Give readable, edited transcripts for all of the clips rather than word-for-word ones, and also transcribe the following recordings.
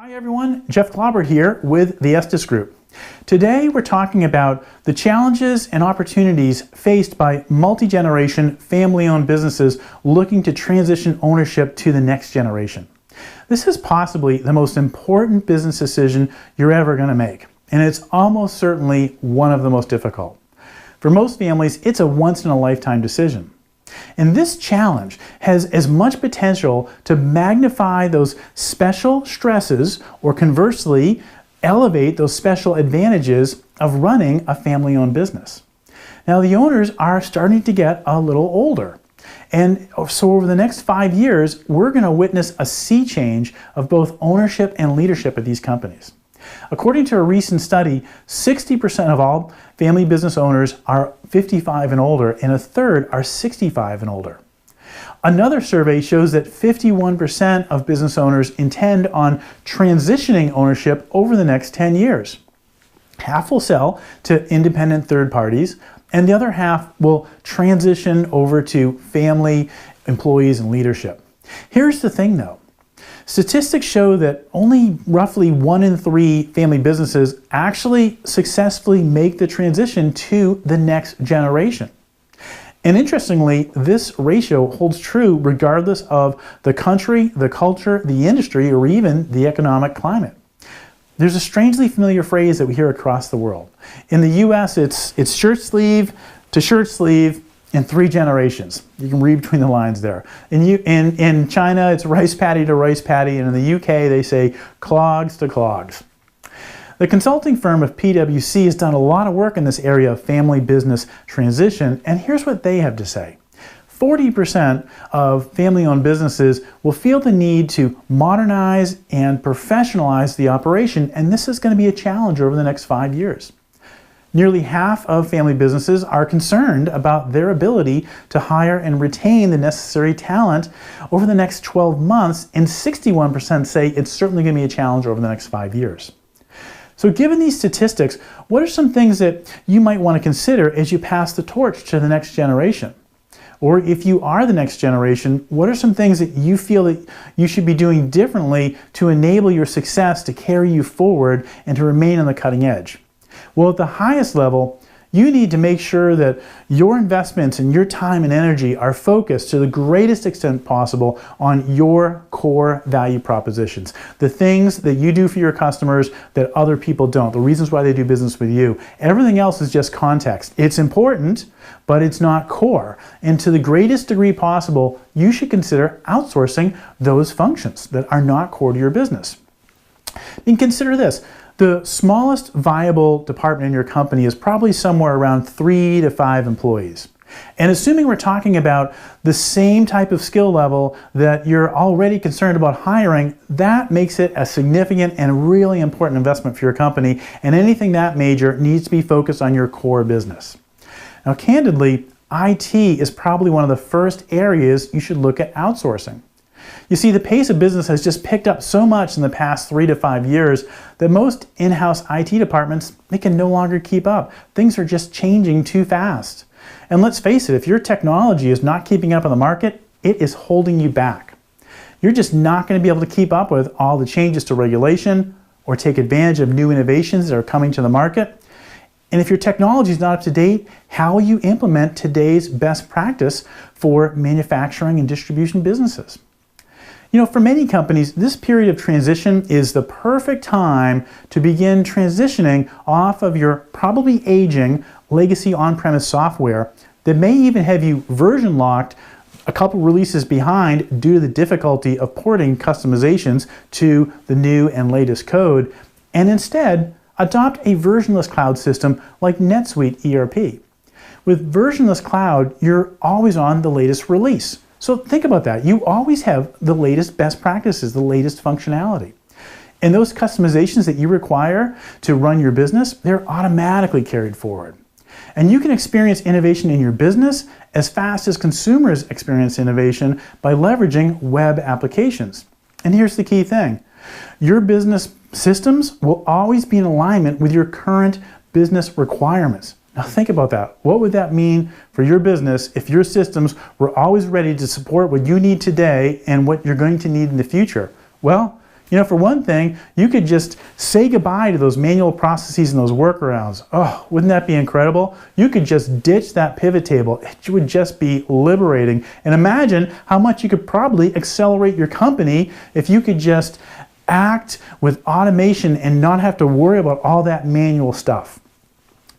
Hi everyone, Jeff Clauber here with the EstesGroup. Today we're talking about the challenges and opportunities faced by multi-generation family-owned businesses looking to transition ownership to the next generation. This is possibly the most important business decision you're ever going to make, and it's almost certainly one of the most difficult. For most families, it's a once-in-a-lifetime decision. And this challenge has as much potential to magnify those special stresses or conversely elevate those special advantages of running a family-owned business. Now the owners are starting to get a little older. And so over the next 5 years, we're going to witness a sea change of both ownership and leadership at these companies. According to a recent study, 60% of all family business owners are 55 and older, and a third are 65 and older. Another survey shows that 51% of business owners intend on transitioning ownership over the next 10 years. Half will sell to independent third parties, and the other half will transition over to family, employees, and leadership. Here's the thing though. Statistics show that only roughly 1 in 3 family businesses actually successfully make the transition to the next generation. And interestingly, this ratio holds true regardless of the country, the culture, the industry, or even the economic climate. There's a strangely familiar phrase that we hear across the world. In the US, it's shirt sleeve to shirt sleeve in 3 generations. You can read between the lines there. In China, it's rice paddy to rice paddy, and in the UK, they say clogs to clogs. The consulting firm of PwC has done a lot of work in this area of family business transition, and here's what they have to say. 40% of family-owned businesses will feel the need to modernize and professionalize the operation, and this is going to be a challenge over the next 5 years. Nearly half of family businesses are concerned about their ability to hire and retain the necessary talent over the next 12 months, and 61% say it's certainly going to be a challenge over the next 5 years. So given these statistics, what are some things that you might want to consider as you pass the torch to the next generation? Or if you are the next generation, what are some things that you feel that you should be doing differently to enable your success to carry you forward and to remain on the cutting edge? Well, at the highest level, you need to make sure that your investments and your time and energy are focused to the greatest extent possible on your core value propositions. The things that you do for your customers that other people don't, the reasons why they do business with you. Everything else is just context. It's important, but it's not core. And to the greatest degree possible, you should consider outsourcing those functions that are not core to your business. And consider this. The smallest viable department in your company is probably somewhere around 3 to 5 employees. And assuming we're talking about the same type of skill level that you're already concerned about hiring, that makes it a significant and really important investment for your company, and anything that major needs to be focused on your core business. Now, candidly, IT is probably one of the first areas you should look at outsourcing. You see, the pace of business has just picked up so much in the past 3 to 5 years that most in-house IT departments, they can no longer keep up. Things are just changing too fast. And let's face it, if your technology is not keeping up in the market, it is holding you back. You're just not going to be able to keep up with all the changes to regulation or take advantage of new innovations that are coming to the market. And if your technology is not up to date, how will you implement today's best practice for manufacturing and distribution businesses? You know, for many companies, this period of transition is the perfect time to begin transitioning off of your probably aging legacy on-premise software that may even have you version locked a couple releases behind due to the difficulty of porting customizations to the new and latest code, and instead adopt a versionless cloud system like NetSuite ERP. With versionless cloud, you're always on the latest release. So think about that. You always have the latest best practices, the latest functionality. And those customizations that you require to run your business, they're automatically carried forward. And you can experience innovation in your business as fast as consumers experience innovation by leveraging web applications. And here's the key thing. Your business systems will always be in alignment with your current business requirements. Now think about that. What would that mean for your business if your systems were always ready to support what you need today and what you're going to need in the future? Well, You know, for one thing, you could just say goodbye to those manual processes and those workarounds. Oh, wouldn't that be incredible? You could just ditch that pivot table. It would just be liberating. And imagine how much you could probably accelerate your company if you could just act with automation and not have to worry about all that manual stuff.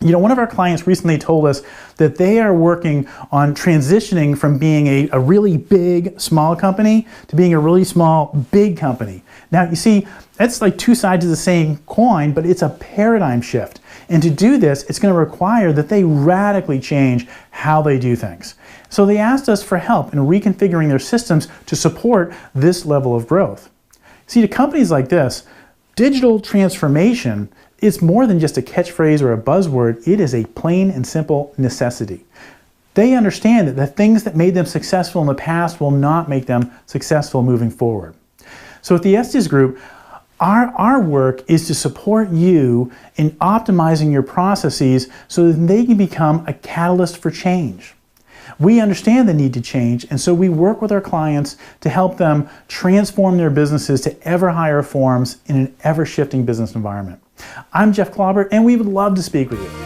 You know, one of our clients recently told us that they are working on transitioning from being a really big, small company to being a really small, big company. Now, you see, that's like two sides of the same coin, but it's a paradigm shift. And to do this, it's going to require that they radically change how they do things. So they asked us for help in reconfiguring their systems to support this level of growth. See, to companies like this, digital transformation is more than just a catchphrase or a buzzword. It is a plain and simple necessity. They understand that the things that made them successful in the past will not make them successful moving forward. So at the EstesGroup, our work is to support you in optimizing your processes so that they can become a catalyst for change. We understand the need to change, and so we work with our clients to help them transform their businesses to ever higher forms in an ever-shifting business environment. I'm Jeff Clobber, and we would love to speak with you.